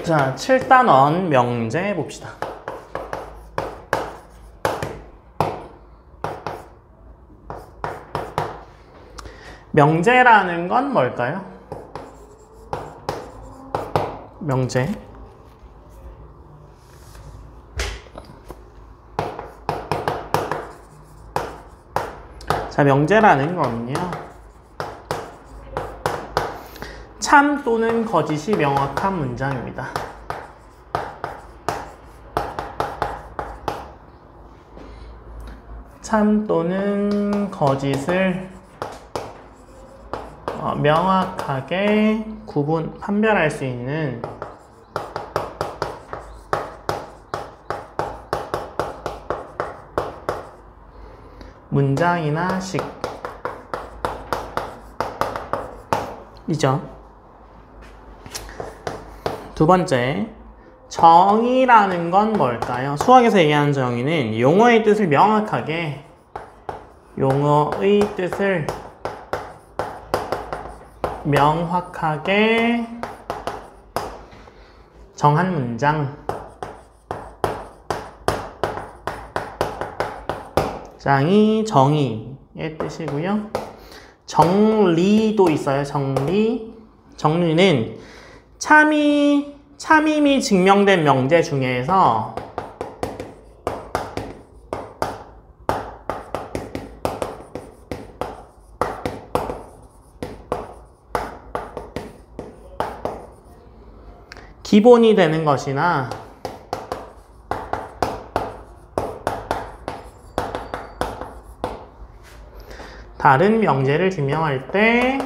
자, 7단원 명제 봅시다. 명제라는 건 뭘까요? 명제. 자, 명제라는 거는요, 참 또는 거짓이 명확한 문장입니다. 참 또는 거짓을 명확하게 판별할 수 있는 문장이나 식이죠. 두 번째, 정의라는 건 뭘까요? 수학에서 얘기하는 정의는 용어의 뜻을 명확하게 정한 문장이 정의의 뜻이고요. 정리도 있어요. 정리는 참임이 증명된 명제 중에서 기본이 되는 것이나 다른 명제를 증명할 때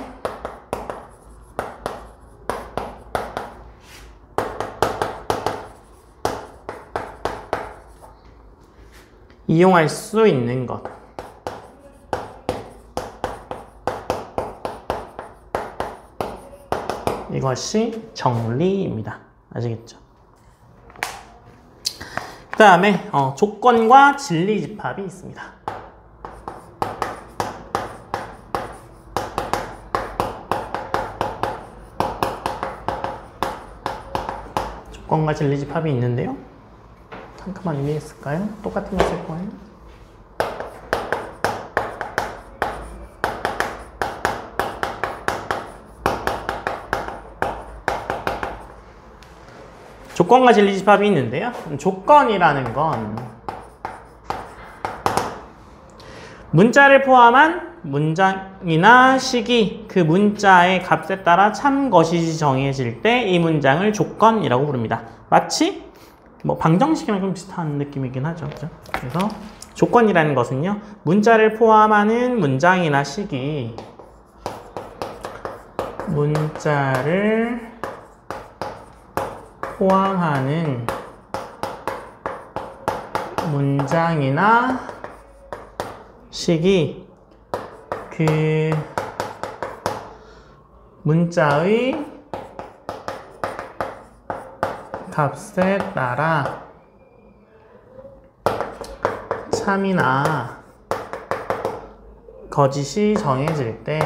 이용할 수 있는 것. 이것이 정리입니다. 아시겠죠? 그 다음에 조건과 진리집합이 있습니다. 조건과 진리집합이 있는데요. 잠깐만 의미했을까요? 똑같은 거 쓸 거예요. 조건과 진리집합이 있는데요. 조건이라는 건 문자를 포함한 문장이나 식이 그 문자의 값에 따라 참 것이 정해질 때 이 문장을 조건이라고 부릅니다. 마치 방정식이랑 좀 비슷한 느낌이긴 하죠. 그죠? 그래서 조건이라는 것은요, 문자를 포함하는 문장이나 식이 문자를 포함하는 문장이나 식이 그 문자의 값에 따라 참이나 거짓이 정해질 때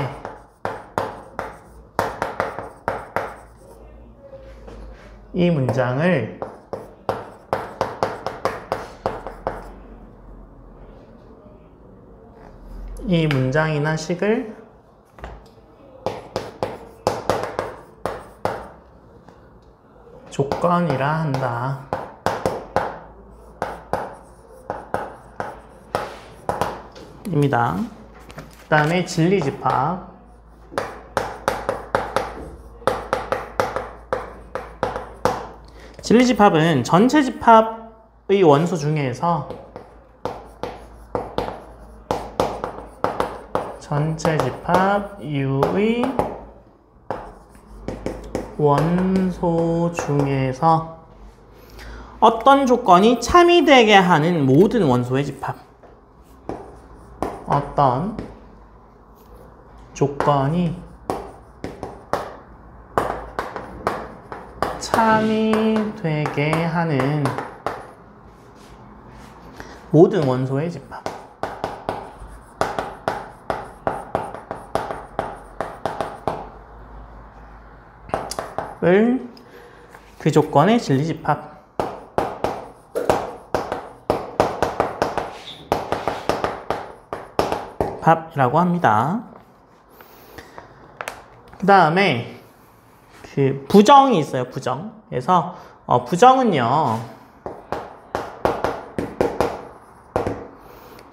이 문장을 이 문장이나 식을 조건이라 한다. 입니다. 그 다음에 진리집합. 진리집합은 전체 집합의 원소 중에서 전체 집합 U의 원소 중에서 어떤 조건이 참이 되게 하는 모든 원소의 집합. 어떤 조건이 참이 되게 하는 모든 원소의 집합을 그 조건의 진리집합. 밥이라고 합니다. 그 다음에 그 부정이 있어요. 부정. 그래서 부정은요.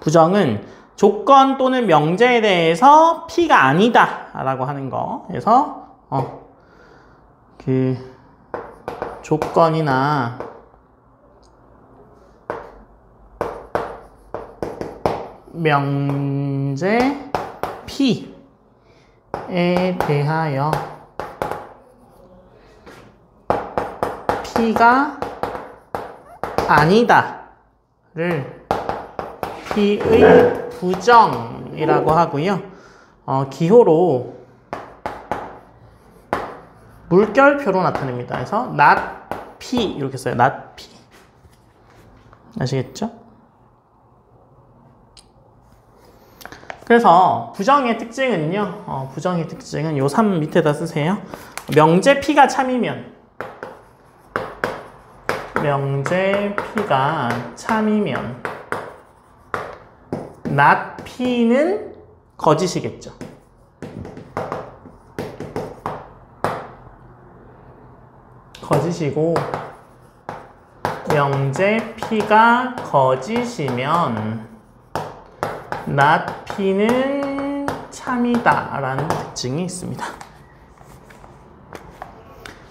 부정은 조건 또는 명제에 대해서 P가 아니다 라고 하는 거. 그래서 그 조건이나 명제 P에 대하여 P가 아니다를 P의 부정이라고 하고요. 기호로 물결표로 나타냅니다. 그래서 not P 이렇게 써요. not P. 아시겠죠? 그래서 부정의 특징은요. 부정의 특징은 요 3 밑에다 쓰세요. 명제 P가 참이면 명제 P가 참이면 not P는 거짓이겠죠. 거짓이고 명제 P가 거짓이면 not P는 참이다 라는 특징이 있습니다.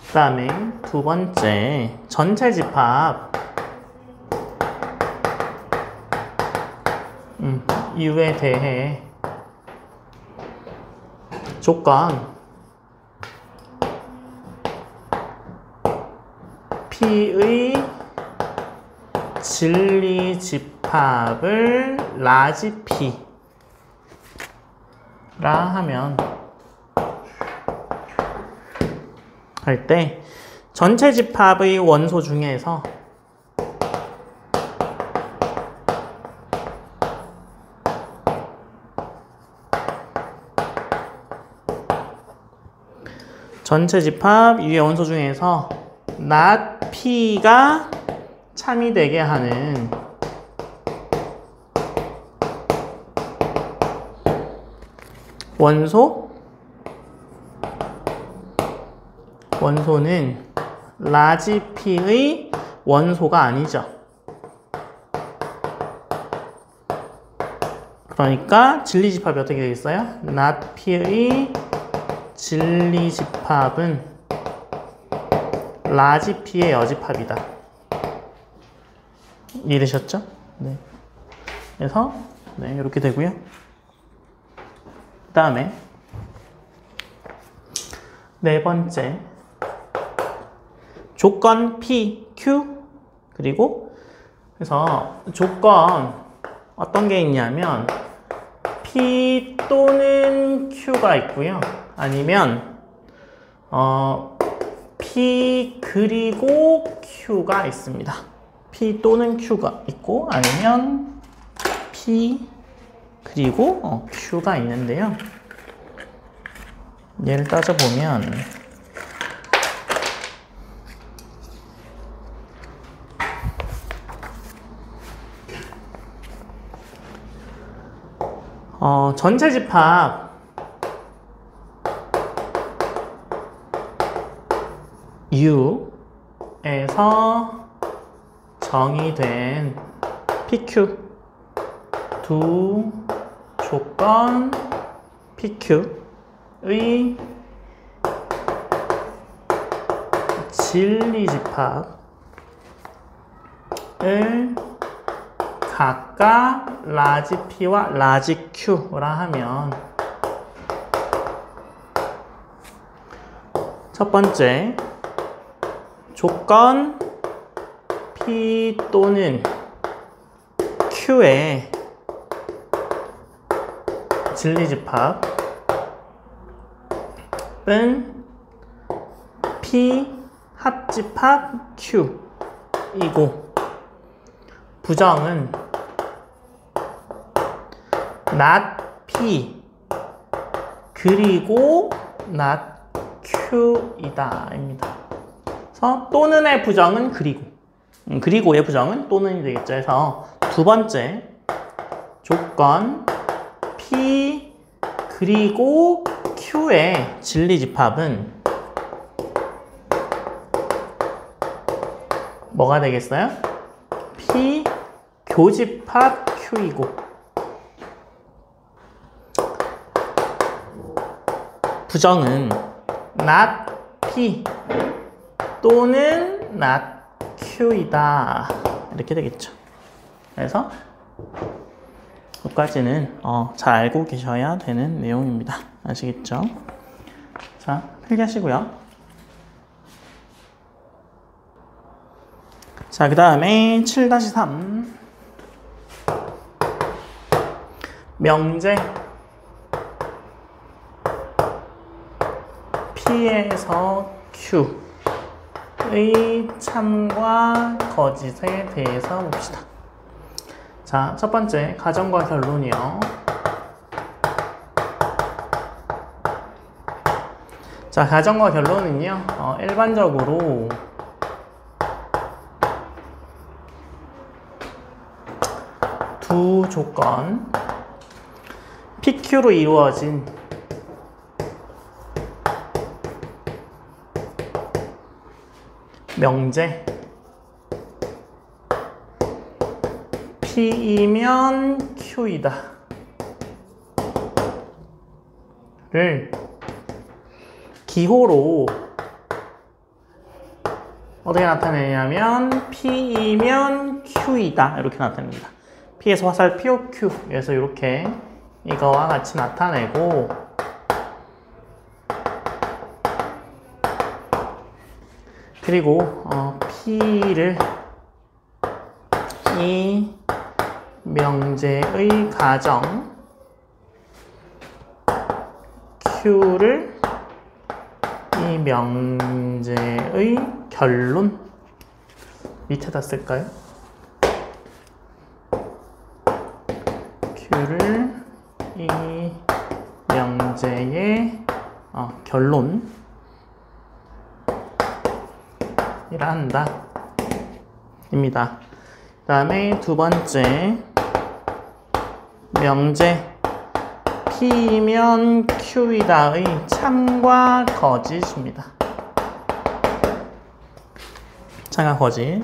그 다음에 두 번째 전체 집합 U에 대해 조건 P의 진리 집합을 라지 P라 하면 할 때 전체 집합의 원소 중에서 전체 집합 U의 원소 중에서 not P가 참이 되게 하는 원소는 라지 P의 원소가 아니죠. 그러니까 진리집합이 어떻게 되어 있어요? not P의 진리집합은 라지 P의 여집합이다. 이해되셨죠? 네. 그래서 이렇게 되고요. 그 다음에 네 번째 조건 P, Q 그리고 그래서 조건 어떤 게 있냐면 P 또는 Q가 있고요. 아니면 P 그리고 Q가 있습니다. P 또는 Q가 있고 아니면 P 그리고 Q가 있는데요. 예를 따져보면 전체 집합 U에서 정의된 PQ 두 조건 PQ의 진리집합을 각각 라지 P와 라지 Q라 하면 첫 번째 조건 P 또는 Q의 진리집합은 P 합집합 Q이고 부정은 not P 그리고 not Q이다 입니다. 그래서 또는의 부정은 그리고. 그리고의 부정은 또는이 되겠죠. 그래서 두 번째 조건 P 그리고 Q의 진리집합은 뭐가 되겠어요? P 교집합 Q이고 부정은 not P 또는 not Q이다. 이렇게 되겠죠. 그래서 여기까지는 잘 알고 계셔야 되는 내용입니다. 아시겠죠? 자, 필기하시고요. 자, 그 다음에 7-3 명제 P에서 Q의 참과 거짓에 대해서 봅시다. 자, 첫 번째 가정과 결론이요. 자, 가정과 결론은요, 일반적으로 두 조건 PQ로 이루어진 명제 P이면 Q이다 를 기호로 어떻게 나타내냐면 P이면 Q이다 이렇게 나타냅니다. P에서 화살표 Q 그래서 이렇게 이거와 같이 나타내고 그리고 P를 이 명제의 가정 Q를 이 명제의 결론 밑에다 쓸까요? Q를 이 명제의 결론 이라 한다 입니다. 그 다음에 두 번째 명제 P면 Q이다의 참과 거짓입니다. 참과 거짓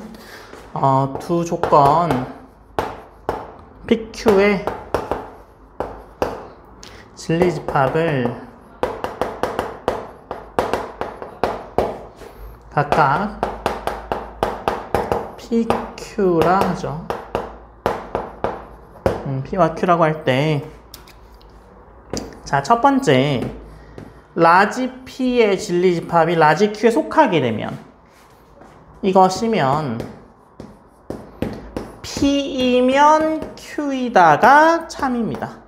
두 조건 PQ의 진리집합을 각각 PQ라 하죠. P와 Q라고 할 때 자, 첫 번째 라지 P의 진리집합이 라지 Q에 속하게 되면 이것이면 P이면 Q이다가 참입니다.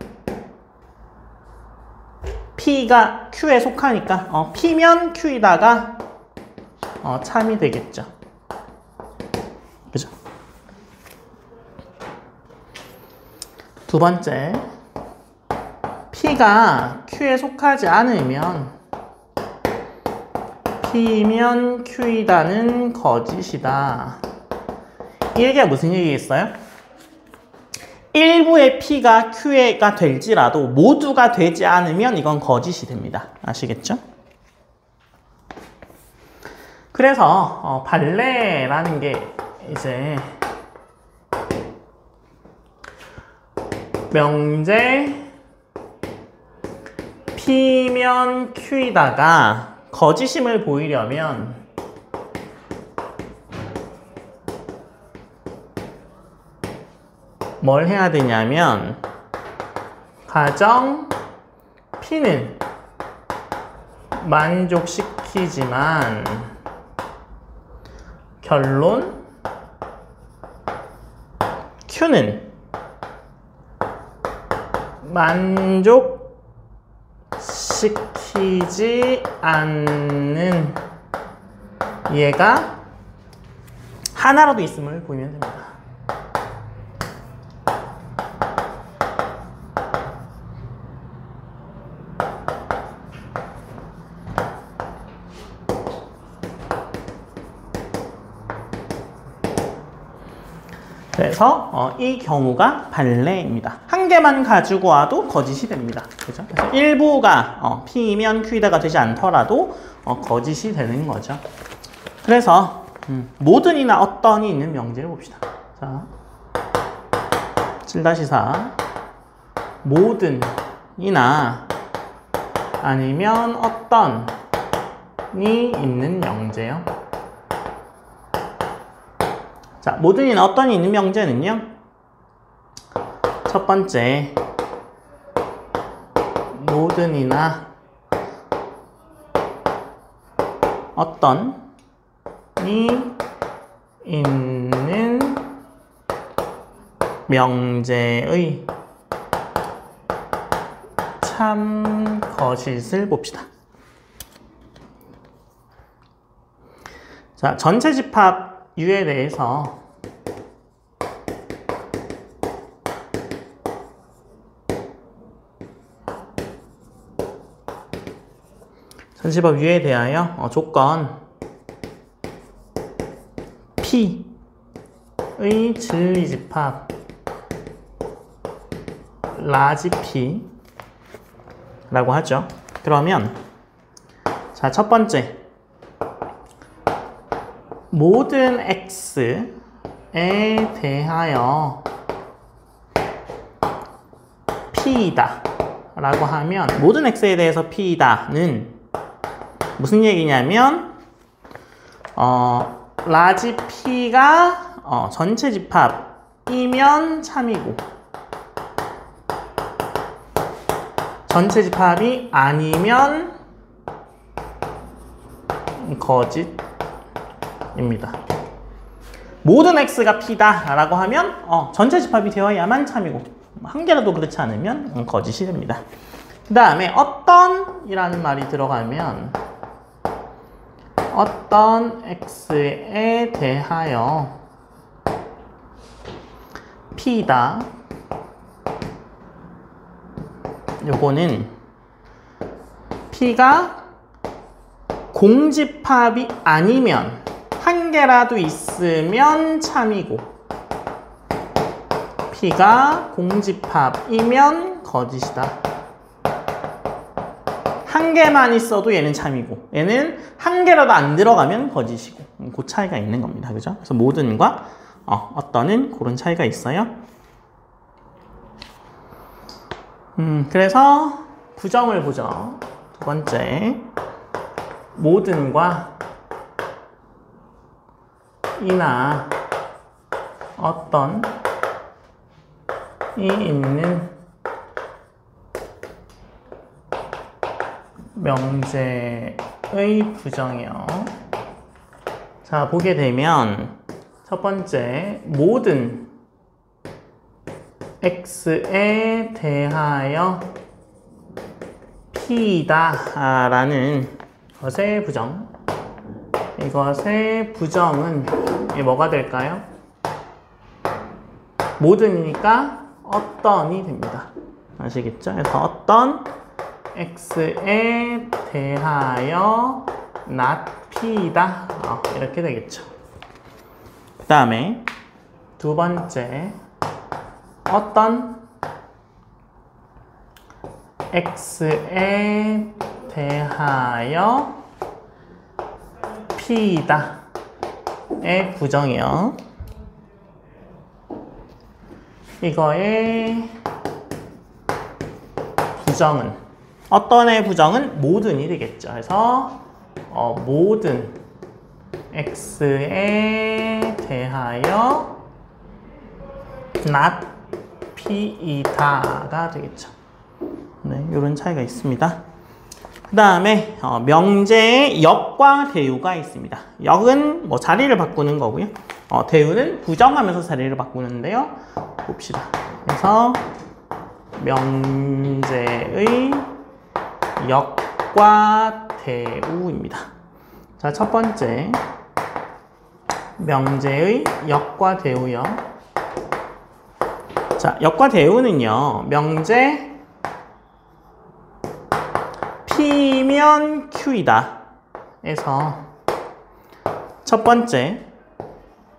P가 Q에 속하니까 P면 Q이다가 참이 되겠죠. 그죠? 두 번째 P가 Q에 속하지 않으면 P면 Q이다는 거짓이다. 이 얘기가 무슨 얘기겠어요? 일부의 P가 Q가 될지라도 모두가 되지 않으면 이건 거짓이 됩니다. 아시겠죠? 그래서 발레라는 게 이제 명제 P면 Q이다가 거짓임을 보이려면 뭘 해야 되냐면 가정 P는 만족시키지만 결론 Q는 만족시키지 않는 얘가 하나라도 있음을 보이면 됩니다. 그래서 이 경우가 발레입니다. 한 개만 가지고 와도 거짓이 됩니다. 그죠? 그래서 일부가 P이면 Q이다가 되지 않더라도 거짓이 되는 거죠. 그래서 모든이나 어떤이 있는 명제를 봅시다. 자, 7-4 모든이나 아니면 어떤이 있는 명제요. 자, 모든이나 어떤이 있는 명제는요. 첫 번째, 모든이나 어떤이 있는 명제의 참거짓을 봅시다. 자, 전체 집합 U에 대해서 전체 집합 U에 대하여 조건 P의 진리 집합 라지 P 라고 하죠. 그러면 자, 첫 번째 모든 x에 대하여 p이다 라고 하면 모든 x에 대해서 p이다는 무슨 얘기냐면 라지 p가 전체 집합이면 참이고 전체 집합이 아니면 거짓입니다. 모든 x가 p다 라고 하면 전체 집합이 되어야만 참이고 한 개라도 그렇지 않으면 거짓이 됩니다. 그 다음에 어떤 이라는 말이 들어가면 어떤 x에 대하여 p다 요거는 p가 공집합이 아니면 한 개라도 있으면 참이고 p가 공집합이면 거짓이다. 한 개만 있어도 얘는 참이고 얘는 한 개라도 안 들어가면 거짓이고 그 차이가 있는 겁니다. 그죠? 그래서 모든과 어떤은 그런 차이가 있어요. 그래서 부정을 보죠. 두 번째 모든과 이나 어떤이 있는 명제의 부정이요. 자, 보게 되면 첫 번째 모든 x에 대하여 p이다 라는 것의 부정. 이것의 부정은 뭐가 될까요? 모든이니까 어떤이 됩니다. 아시겠죠? 그래서 어떤 x에 대하여 not p이다 이렇게 되겠죠. 그 다음에 두 번째 어떤 x에 대하여 p다의 부정이요. 이거의 부정은 어떤의 부정은 모든이 되겠죠. 그래서 모든 x에 대하여 not p이다가 되겠죠. 네, 이런 차이가 있습니다. 그 다음에 명제의 역과 대우가 있습니다. 역은 뭐 자리를 바꾸는 거고요. 대우는 부정하면서 자리를 바꾸는데요. 봅시다. 그래서 명제의 역과 대우입니다. 자, 첫 번째 명제의 역과 대우요. 자, 역과 대우는요. 명제 P면 Q이다. 에서 첫 번째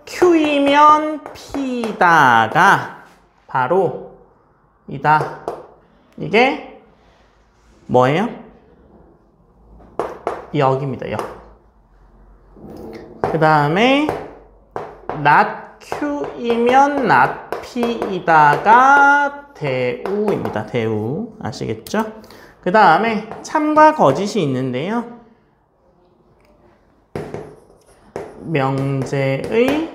Q이면 P다가 바로 이다. 이게 뭐예요? 역입니다. 역. 그 다음에 not Q이면 not P이다가 대우입니다. 대우. 아시겠죠? 그 다음에 참과 거짓이 있는데요. 명제의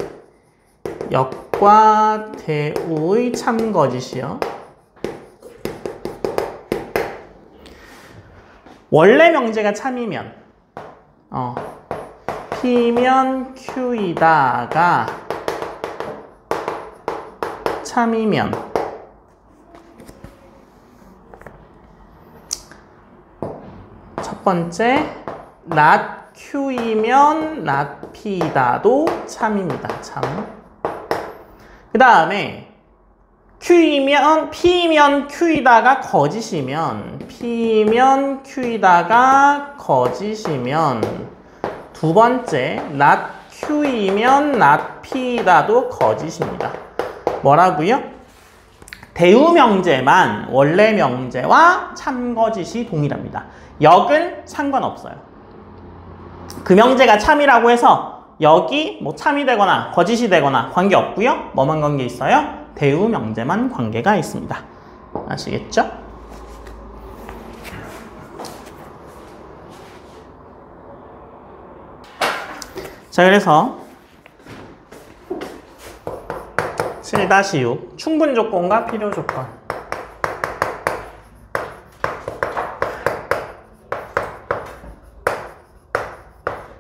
역과 대우의 참 거짓이요. 원래 명제가 참이면 P면 Q이다가 참이면 첫 번째 not Q이면 not P다도 참입니다. 참. 그 다음에 P면 Q이다가 거짓이면 P면 Q이다가 거짓이면 두 번째 not Q이면 not P다도 거짓입니다. 뭐라고요? 대우 명제만 원래 명제와 참거짓이 동일합니다. 역은 상관없어요. 그 명제가 참이라고 해서 역이 뭐 참이 되거나 거짓이 되거나 관계없고요. 뭐만 관계 있어요? 대우 명제만 관계가 있습니다. 아시겠죠? 자, 그래서 7-6 충분 조건과 필요 조건.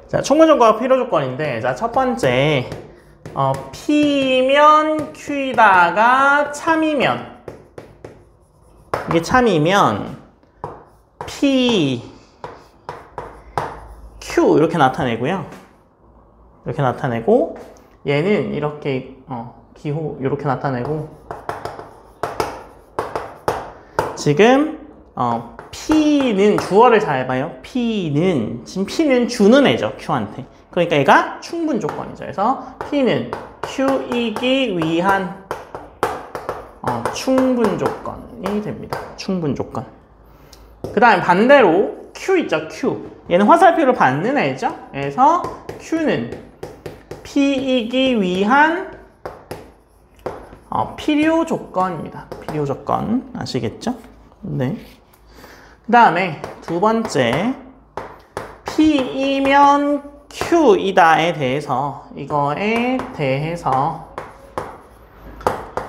자, 충분 조건과 필요 조건인데, 자, 첫 번째, P면 Q이다가 참이면, 이게 참이면 P, Q 이렇게 나타내고요. 이렇게 나타내고, 얘는 이렇게 기호 이렇게 나타내고, 지금 P는 주어를 잘 봐요. 지금 P는 주는 애죠. Q한테. 그러니까 얘가 충분 조건이죠. 그래서 P는 Q이기 위한 충분 조건이 됩니다. 충분 조건. 그 다음 반대로 Q 있죠. Q. 얘는 화살표를 받는 애죠. 그래서 Q는 P이기 위한 필요 조건입니다. 필요 조건. 아시겠죠? 네. 그 다음에 두 번째, P이면 Q이다에 대해서, 이거에 대해서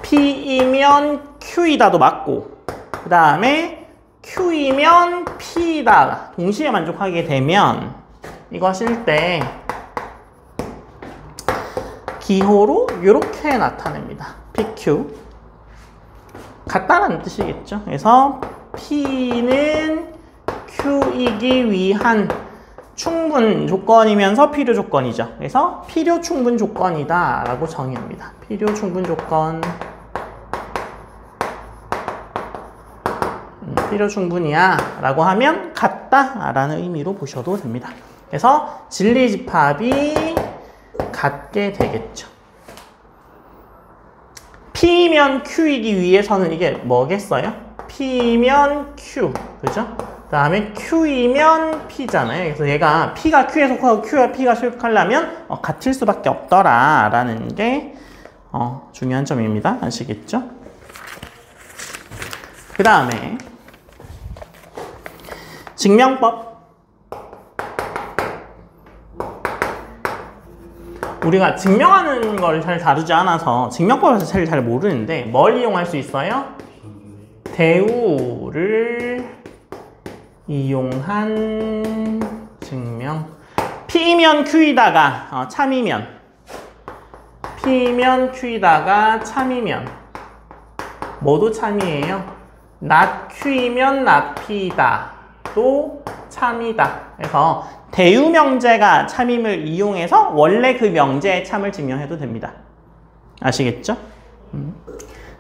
P이면 Q이다도 맞고, 그 다음에 Q이면 P이다 동시에 만족하게 되면 이거 쓸 때 기호로 이렇게 나타냅니다. PQ. 같다라는 뜻이겠죠. 그래서 P는 Q이기 위한 충분 조건이면서 필요 조건이죠. 그래서 필요 충분 조건이다 라고 정의합니다. 필요 충분 조건. 필요 충분이야 라고 하면 같다 라는 의미로 보셔도 됩니다. 그래서 진리집합이 같게 되겠죠. P면 Q이기 위해서는 이게 뭐겠어요? P면 Q, 그죠? 그 다음에 Q이면 P잖아요. 그래서 얘가 P가 Q에 속하고 Q와 P가 속하려면 같을 수밖에 없더라 라는 게 중요한 점입니다. 아시겠죠? 그 다음에 증명법. 우리가 증명하는 걸 잘 다루지 않아서 증명법에서 제일 잘 모르는데 뭘 이용할 수 있어요? 대우를 이용한 증명. P면 Q이다가 참이면, P면 Q이다가 참이면 모두 참이에요. not Q이면 not P다 또 참이다. 그래서 대우 명제가 참임을 이용해서 원래 그 명제의 참을 증명해도 됩니다. 아시겠죠?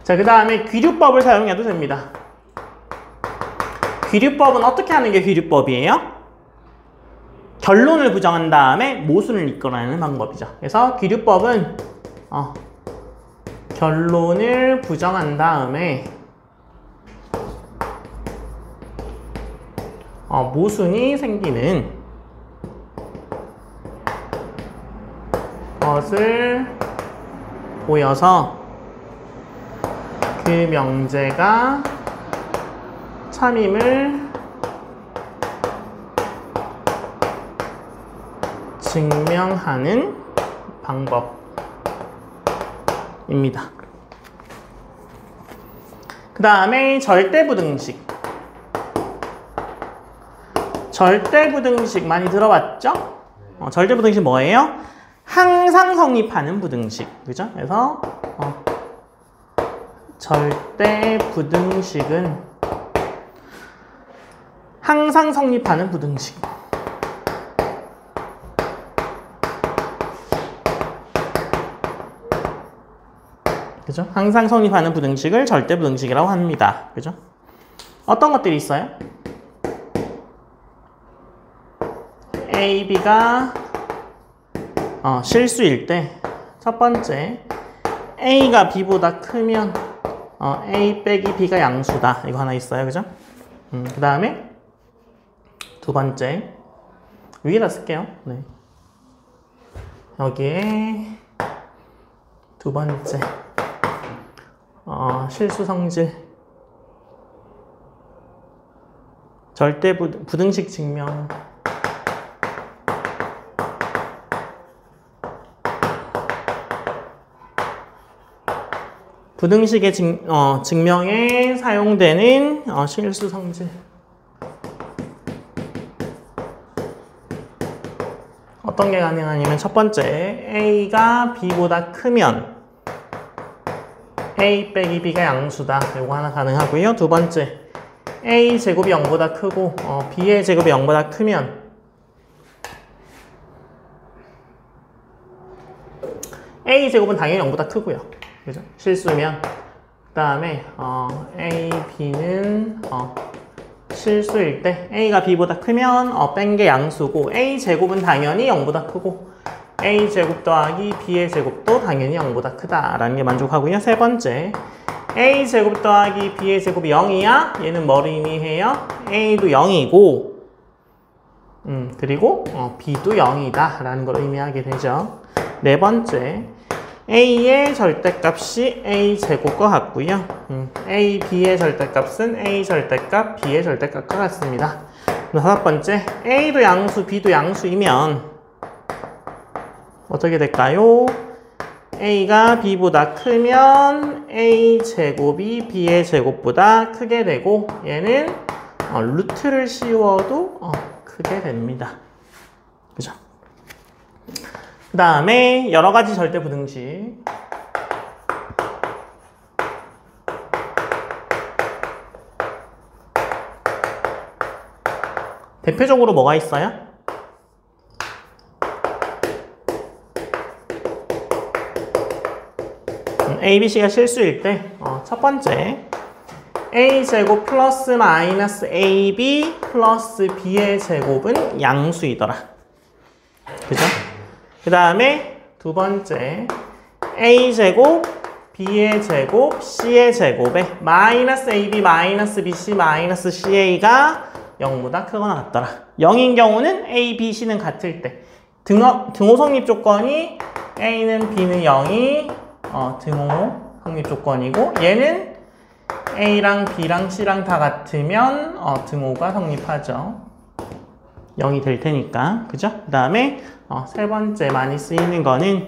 자, 그 다음에 귀류법을 사용해도 됩니다. 귀류법은 어떻게 하는 게 귀류법이에요? 결론을 부정한 다음에 모순을 이끌어내는 방법이죠. 그래서 귀류법은 결론을 부정한 다음에 모순이 생기는 것을 보여서 그 명제가 참임을 증명하는 방법입니다. 그 다음에 절대부등식. 절대부등식 많이 들어봤죠? 절대부등식 뭐예요? 항상 성립하는 부등식. 그죠? 그래서 절대부등식은 항상 성립하는 부등식. 그죠? 항상 성립하는 부등식을 절대부등식이라고 합니다. 그죠? 어떤 것들이 있어요? A, B가 실수일 때 첫 번째 A가 B보다 크면 A 빼기 B가 양수다. 이거 하나 있어요. 그죠? 그 다음에 두 번째 위에다 쓸게요. 네. 여기에 두 번째 실수 성질 절대 부등식 증명 부등식의 증명에 사용되는 실수 성질. 어떤 게 가능하냐면 첫 번째 A가 B보다 크면 A 빼기 B가 양수다. 이거 하나 가능하고요. 두 번째 A 제곱이 0보다 크고 B의 제곱이 0보다 크면 A 제곱은 당연히 0보다 크고요. 그죠? 실수면 그 다음에 A, B는 실수일 때 A가 B보다 크면 뺀 게 양수고 A 제곱은 당연히 0보다 크고 A 제곱 더하기 B의 제곱도 당연히 0보다 크다라는 게 만족하고요. 세 번째 A 제곱 더하기 B의 제곱이 0이야? 얘는 뭐를 의미해요? A도 0이고 그리고 B도 0이다 라는 걸 의미하게 되죠. 네 번째 A의 절대값이 A 제곱과 같고요. A, B의 절대값은 A 절대값, B의 절대값과 같습니다. 다섯 번째, A도 양수, B도 양수이면 어떻게 될까요? A가 B보다 크면 A 제곱이 B의 제곱보다 크게 되고 얘는 루트를 씌워도 크게 됩니다. 그죠? 그 다음에 여러 가지 절대 부등식. 대표적으로 뭐가 있어요? A, B, C가 실수일 때 첫 번째 A제곱 플러스 마이너스 AB 플러스 B의 제곱은 양수이더라. 그죠? 그 다음에 두 번째 A제곱 B의 제곱 C의 제곱에 마이너스 AB 마이너스 BC 마이너스 CA가 0보다 크거나 같더라. 0인 경우는 A, B, C는 같을 때 등호 성립 조건이 A는 B는 0이 등호 성립 조건이고 얘는 A랑 B랑 C랑 다 같으면 등호가 성립하죠. 0이 될 테니까. 그죠? 그 다음에 세 번째 많이 쓰이는 거는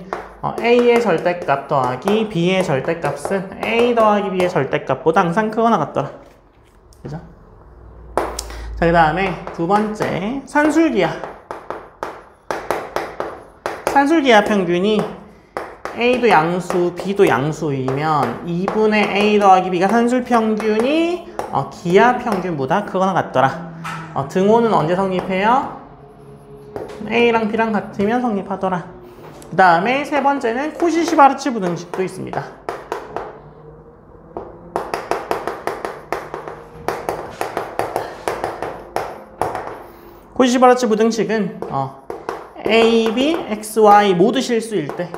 A의 절대값 더하기 B의 절대값은 A 더하기 B의 절대값보다 항상 크거나 같더라. 그죠? 자, 그 다음에 두 번째 산술기하. 산술기하 평균이 A도 양수, B도 양수이면 2분의 A 더하기 B가 산술 평균이 기하 평균보다 크거나 같더라. 등호는 언제 성립해요? A랑 B랑 같으면 성립하더라. 그 다음에 세 번째는 코시-시바르츠 부등식도 있습니다. 코시바르츠 부등식은 A, B, X, Y 모두 실수일 때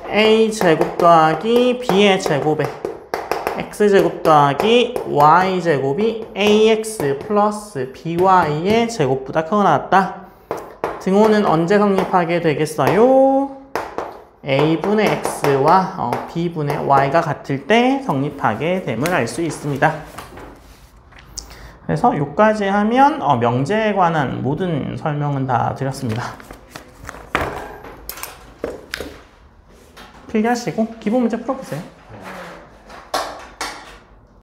A 제곱 더하기 B의 제곱에 X 제곱 더하기 Y 제곱이 AX 플러스 BY의 제곱보다 크거나 같다. 등호는 언제 성립하게 되겠어요? A분의 X와 B분의 Y가 같을 때 성립하게 됨을 알 수 있습니다. 그래서 여기까지 하면 명제에 관한 모든 설명은 다 드렸습니다. 필기하시고 기본 문제 풀어보세요.